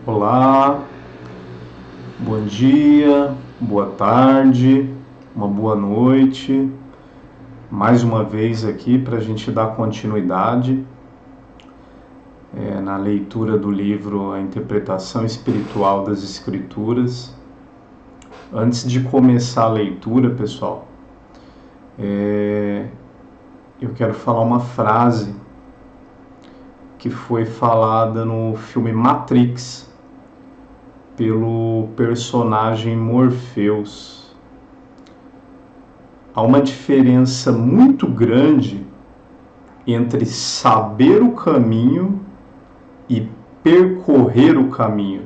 Olá, bom dia, boa tarde, uma boa noite. Mais uma vez aqui para a gente dar continuidade na leitura do livro A Interpretação Espiritual das Escrituras. Antes de começar a leitura, pessoal, eu quero falar uma frase que foi falada no filme Matrix pelo personagem Morpheus. Há uma diferença muito grande entre saber o caminho e percorrer o caminho.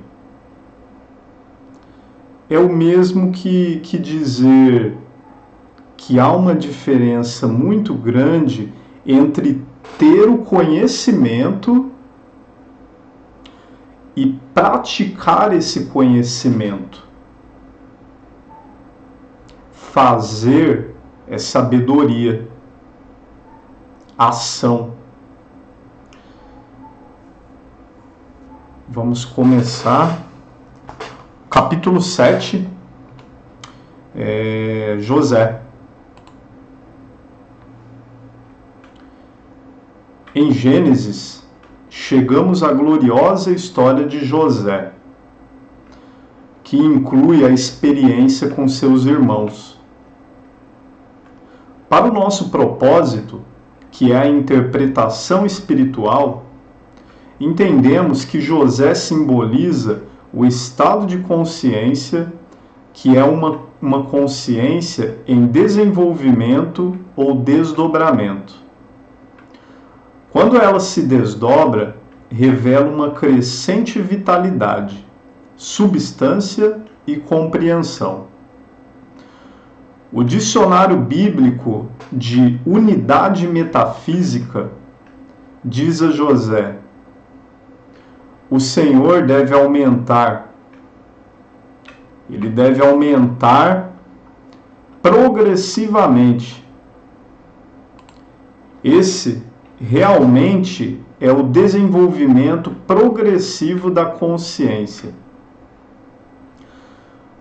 É o mesmo que dizer que há uma diferença muito grande entre ter o conhecimento e praticar esse conhecimento. Fazer é sabedoria, ação. Vamos começar. Capítulo 7, José. Em Gênesis, chegamos à gloriosa história de José, que inclui a experiência com seus irmãos. Para o nosso propósito, que é a interpretação espiritual, entendemos que José simboliza o estado de consciência, que é uma consciência em desenvolvimento ou desdobramento. Quando ela se desdobra, revela uma crescente vitalidade, substância e compreensão. O dicionário bíblico de unidade metafísica diz a José: o Senhor deve aumentar. Ele deve aumentar progressivamente. Esse realmente é o desenvolvimento progressivo da consciência.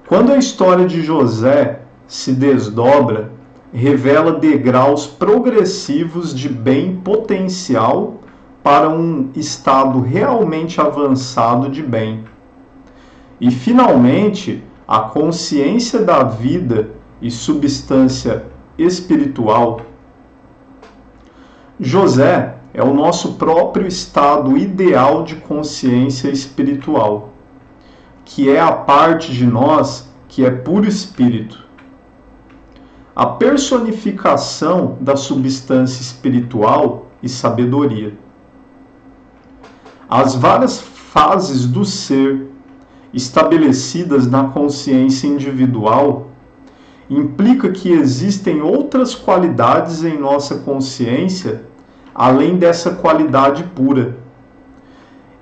Quando a história de José se desdobra, revela degraus progressivos de bem potencial para um estado realmente avançado de bem. E, finalmente, a consciência da vida e substância espiritual. José é o nosso próprio estado ideal de consciência espiritual, que é a parte de nós que é puro espírito. A personificação da substância espiritual e sabedoria. As várias fases do ser estabelecidas na consciência individual implica que existem outras qualidades em nossa consciência além dessa qualidade pura.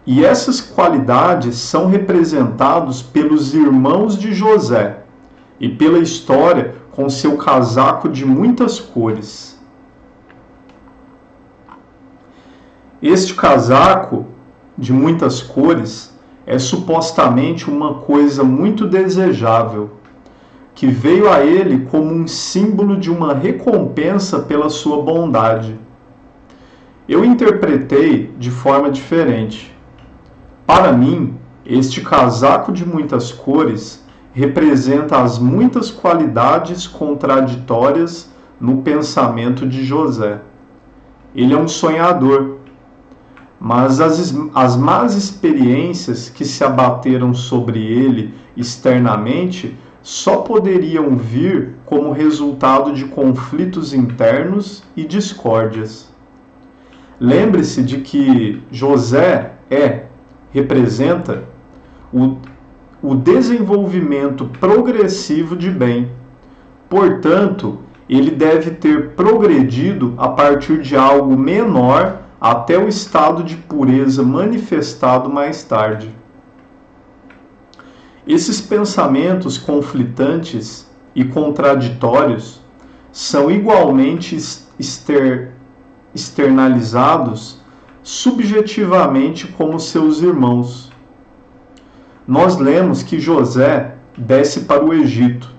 E essas qualidades são representadas pelos irmãos de José e pela história com seu casaco de muitas cores. Este casaco de muitas cores é supostamente uma coisa muito desejável, que veio a ele como um símbolo de uma recompensa pela sua bondade. Eu interpretei de forma diferente. Para mim, este casaco de muitas cores representa as muitas qualidades contraditórias no pensamento de José. Ele é um sonhador, mas as más experiências que se abateram sobre ele externamente só poderiam vir como resultado de conflitos internos e discórdias. Lembre-se de que José representa o desenvolvimento progressivo de bem. Portanto, ele deve ter progredido a partir de algo menor até o estado de pureza manifestado mais tarde. Esses pensamentos conflitantes e contraditórios são igualmente externalizados subjetivamente como seus irmãos. nós lemos que José desce para o Egito.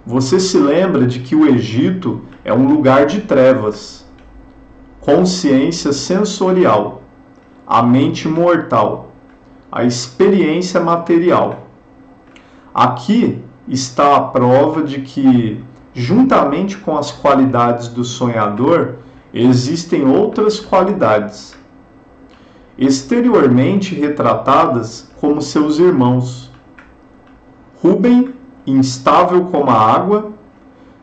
Você se lembra de que o Egito é um lugar de trevas, consciência sensorial, a mente mortal, a experiência material. Aqui está a prova de que, juntamente com as qualidades do sonhador, existem outras qualidades, exteriormente retratadas como seus irmãos. Rúben, instável como a água;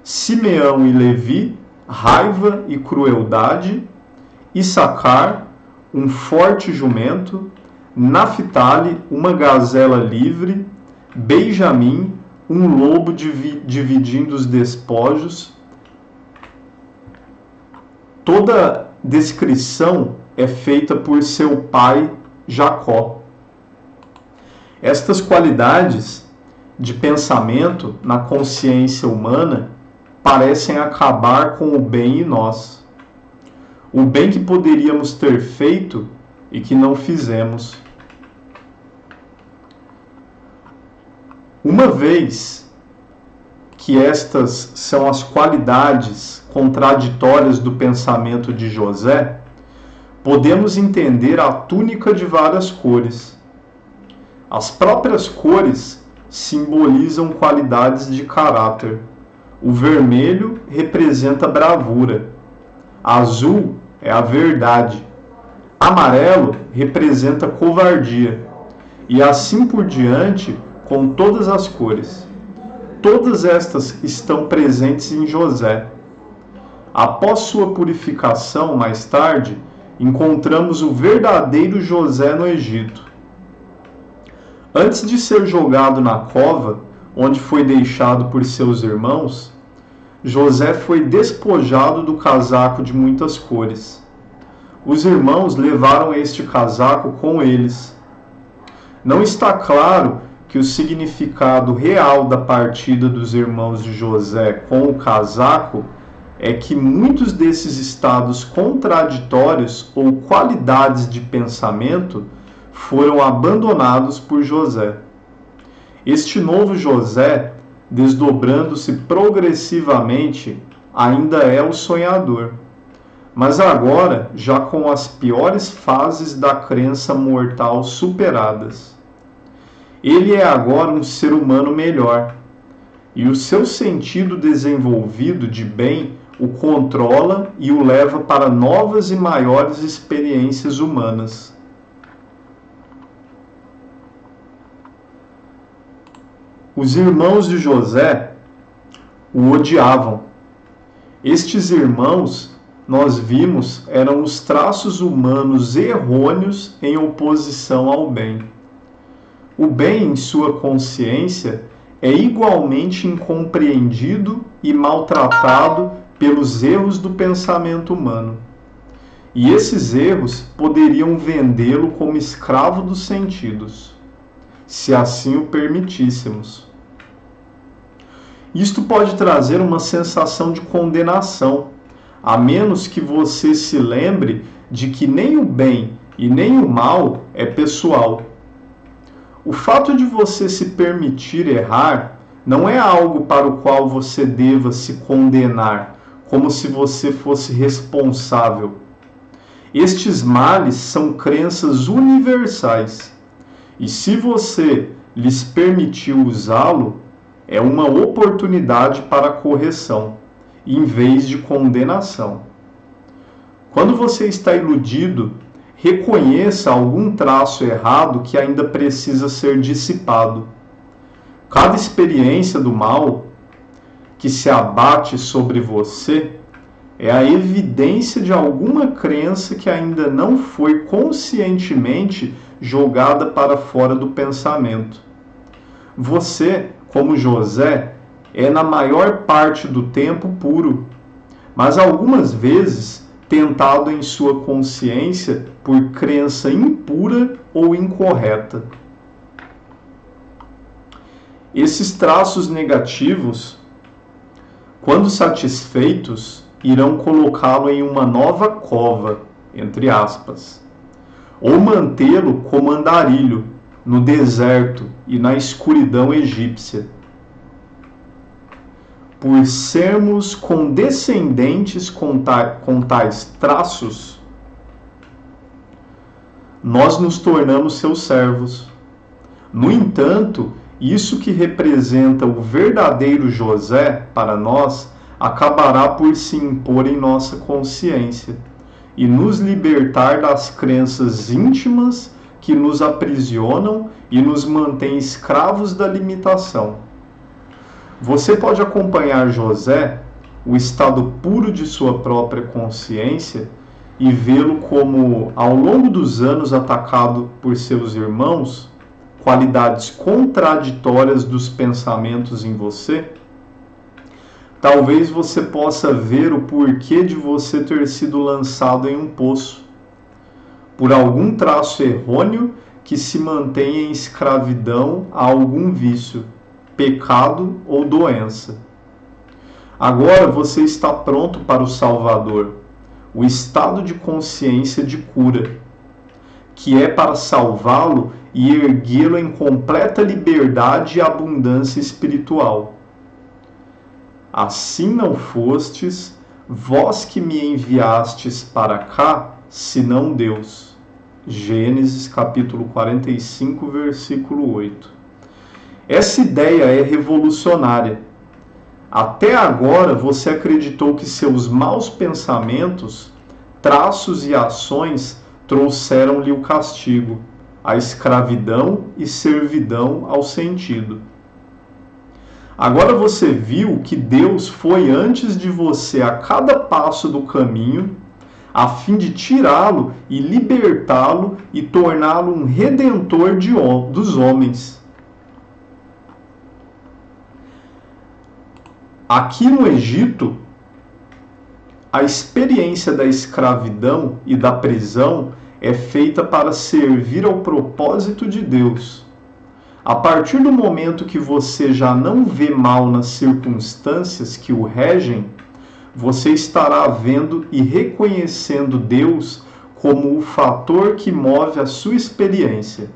Simeão e Levi, raiva e crueldade; Issacar, um forte jumento; Naphtali, uma gazela livre; Benjamim, um lobo dividindo os despojos. Toda descrição é feita por seu pai Jacó. Estas qualidades de pensamento na consciência humana parecem acabar com o bem em nós. O bem que poderíamos ter feito e que não fizemos. Uma vez que estas são as qualidades contraditórias do pensamento de José, podemos entender a túnica de várias cores. As próprias cores simbolizam qualidades de caráter. O vermelho representa bravura. Azul é a verdade. Amarelo representa covardia. E assim por diante, com todas as cores. Todas estas estão presentes em José. Após sua purificação, mais tarde, encontramos o verdadeiro José no Egito. Antes de ser jogado na cova, onde foi deixado por seus irmãos, José foi despojado do casaco de muitas cores. Os irmãos levaram este casaco com eles. Não está claro que o significado real da partida dos irmãos de José com o casaco é que muitos desses estados contraditórios ou qualidades de pensamento foram abandonados por José. Este novo José, desdobrando-se progressivamente, ainda é o sonhador, mas agora já com as piores fases da crença mortal superadas. Ele é agora um ser humano melhor, e o seu sentido desenvolvido de bem o controla e o leva para novas e maiores experiências humanas. Os irmãos de José o odiavam. Estes irmãos, nós vimos, eram os traços humanos errôneos em oposição ao bem. O bem em sua consciência é igualmente incompreendido e maltratado pelos erros do pensamento humano. E esses erros poderiam vendê-lo como escravo dos sentidos, se assim o permitíssemos. Isto pode trazer uma sensação de condenação, a menos que você se lembre de que nem o bem e nem o mal é pessoal. O fato de você se permitir errar não é algo para o qual você deva se condenar, como se você fosse responsável. Estes males são crenças universais, e se você lhes permitiu usá-lo, é uma oportunidade para correção, em vez de condenação. Quando você está iludido, reconheça algum traço errado que ainda precisa ser dissipado. Cada experiência do mal que se abate sobre você é a evidência de alguma crença que ainda não foi conscientemente jogada para fora do pensamento. Você, como José, é na maior parte do tempo puro, mas algumas vezes tentado em sua consciência por crença impura ou incorreta. Esses traços negativos, quando satisfeitos, irão colocá-lo em uma nova cova, entre aspas, ou mantê-lo como andarilho, no deserto e na escuridão egípcia. Por sermos condescendentes com tais traços, nós nos tornamos seus servos. No entanto, isso que representa o verdadeiro José para nós acabará por se impor em nossa consciência e nos libertar das crenças íntimas que nos aprisionam e nos mantêm escravos da limitação. Você pode acompanhar José, o estado puro de sua própria consciência, e vê-lo como, ao longo dos anos, atacado por seus irmãos, qualidades contraditórias dos pensamentos em você. Talvez você possa ver o porquê de você ter sido lançado em um poço, por algum traço errôneo que se mantém em escravidão a algum vício, pecado ou doença. Agora você está pronto para o Salvador, o estado de consciência de cura, que é para salvá-lo e erguê-lo em completa liberdade e abundância espiritual. Assim não fostes, vós que me enviastes para cá, senão Deus. Gênesis capítulo 45, versículo 8. Essa ideia é revolucionária. Até agora você acreditou que seus maus pensamentos, traços e ações trouxeram-lhe o castigo, a escravidão e servidão ao sentido. Agora você viu que Deus foi antes de você a cada passo do caminho, a fim de tirá-lo e libertá-lo e torná-lo um redentor dos homens. Aqui no Egito, a experiência da escravidão e da prisão é feita para servir ao propósito de Deus. A partir do momento que você já não vê mal nas circunstâncias que o regem, você estará vendo e reconhecendo Deus como o fator que move a sua experiência,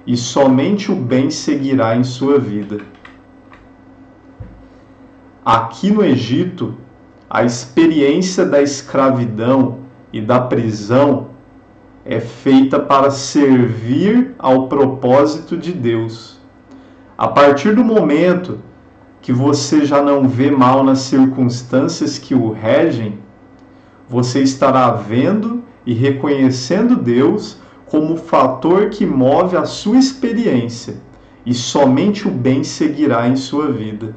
e somente o bem seguirá em sua vida. Aqui no Egito, a experiência da escravidão e da prisão é feita para servir ao propósito de Deus. A partir do momento que você já não vê mal nas circunstâncias que o regem, você estará vendo e reconhecendo Deus como o fator que move a sua experiência, e somente o bem seguirá em sua vida.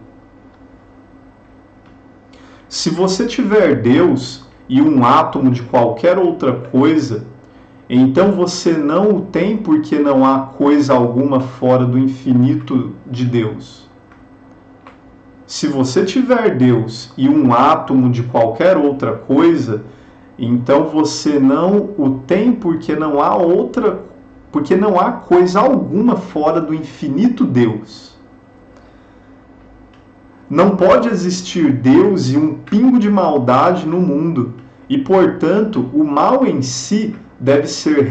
Se você tiver Deus e um átomo de qualquer outra coisa, então você não o tem porque não há coisa alguma fora do infinito de Deus. Se você tiver Deus e um átomo de qualquer outra coisa, então você não o tem porque não há coisa alguma fora do infinito Deus. Não pode existir Deus e um pingo de maldade no mundo, e, portanto, o mal em si deve ser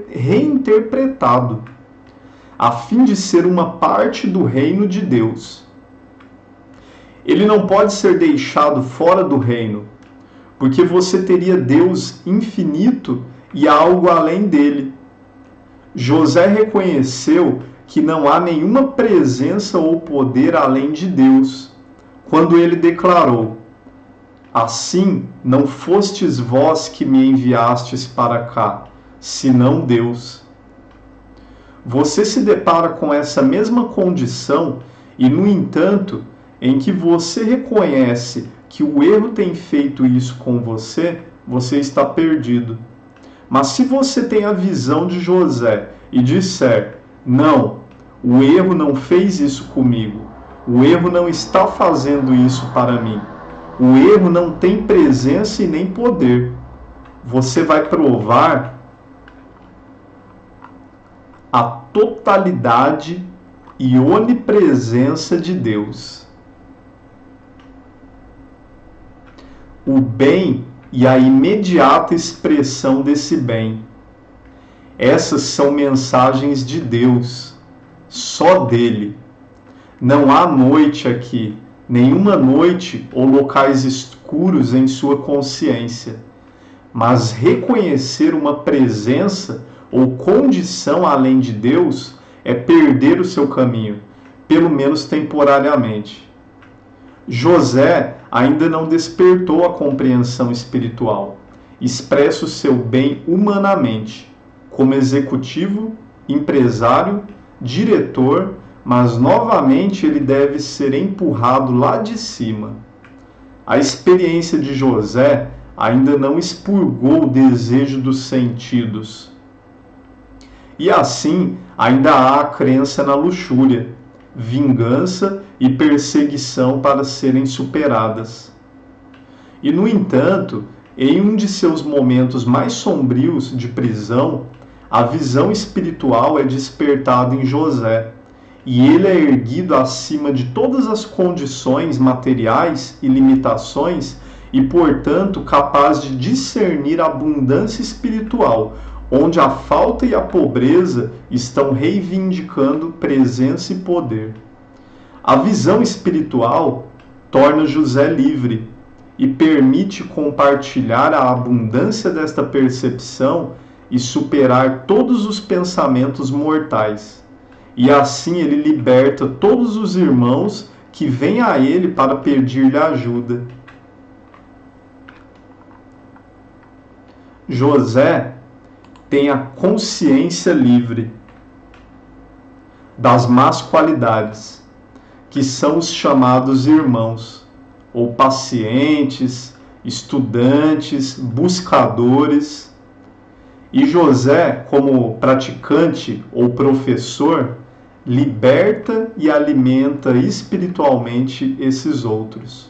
reinterpretado, a fim de ser uma parte do reino de Deus. Ele não pode ser deixado fora do reino, porque você teria Deus infinito e algo além dele. José reconheceu que não há nenhuma presença ou poder além de Deus, quando ele declarou: assim não fostes vós que me enviastes para cá, senão Deus. Você se depara com essa mesma condição e, no entanto, em que você reconhece que o erro tem feito isso com você, você está perdido. Mas se você tem a visão de José e disser: não, o erro não fez isso comigo, o erro não está fazendo isso para mim, o erro não tem presença e nem poder, você vai provar a totalidade e onipresença de Deus. O bem e a imediata expressão desse bem Essas são mensagens de Deus, só dele. Não há noite aqui, nenhuma noite ou locais escuros em sua consciência. Mas reconhecer uma presença ou condição além de Deus é perder o seu caminho, pelo menos temporariamente. José ainda não despertou a compreensão espiritual. Expressa o seu bem humanamente, como executivo, empresário, diretor, mas novamente ele deve ser empurrado lá de cima. A experiência de José ainda não expurgou o desejo dos sentidos. E assim, ainda há a crença na luxúria, vingança e perseguição para serem superadas. E, no entanto, em um de seus momentos mais sombrios de prisão, a visão espiritual é despertada em José, e ele é erguido acima de todas as condições materiais e limitações e, portanto, capaz de discernir a abundância espiritual, onde a falta e a pobreza estão reivindicando presença e poder. A visão espiritual torna José livre e permite compartilhar a abundância desta percepção e superar todos os pensamentos mortais. E assim ele liberta todos os irmãos que vêm a ele para pedir-lhe ajuda. José tem a consciência livre das más qualidades, que são os chamados irmãos, ou pacientes, estudantes, buscadores. E José, como praticante ou professor, liberta e alimenta espiritualmente esses outros.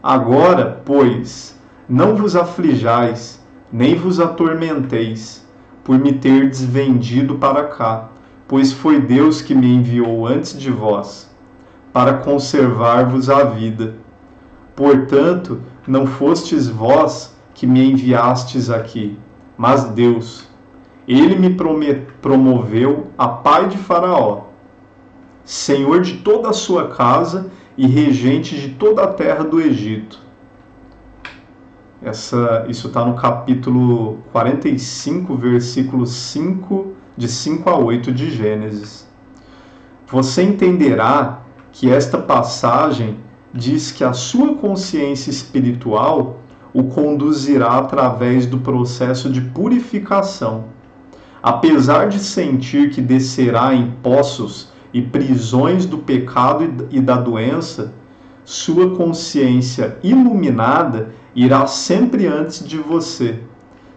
Agora, pois, não vos aflijais, nem vos atormenteis, por me terdes vendido para cá, pois foi Deus que me enviou antes de vós, para conservar-vos a vida. Portanto, não fostes vós que me enviastes aqui, mas Deus. Ele me promoveu a pai de Faraó, senhor de toda a sua casa e regente de toda a terra do Egito. Isso está no capítulo 45, versículos 5, de 5 a 8 de Gênesis. Você entenderá que esta passagem diz que a sua consciência espiritual o conduzirá através do processo de purificação. Apesar de sentir que descerá em poços e prisões do pecado e da doença, sua consciência iluminada irá sempre antes de você,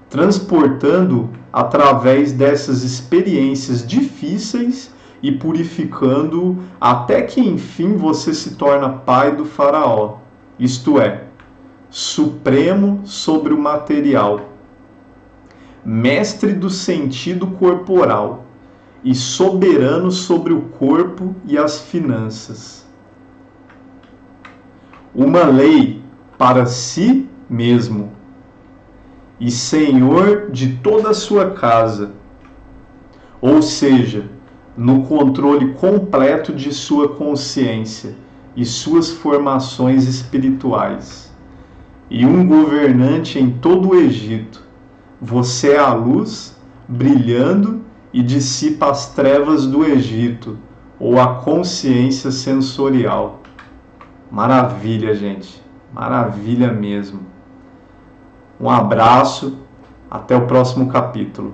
transportando através dessas experiências difíceis e purificando-o até que enfim você se torna pai do Faraó, isto é, supremo sobre o material, mestre do sentido corporal e soberano sobre o corpo e as finanças. Uma lei para si mesmo e senhor de toda a sua casa, ou seja, no controle completo de sua consciência e suas formações espirituais, e um governante em todo o Egito. Você é a luz brilhando e dissipa as trevas do Egito, ou a consciência sensorial. Maravilha, gente. Maravilha mesmo. Um abraço, até o próximo capítulo.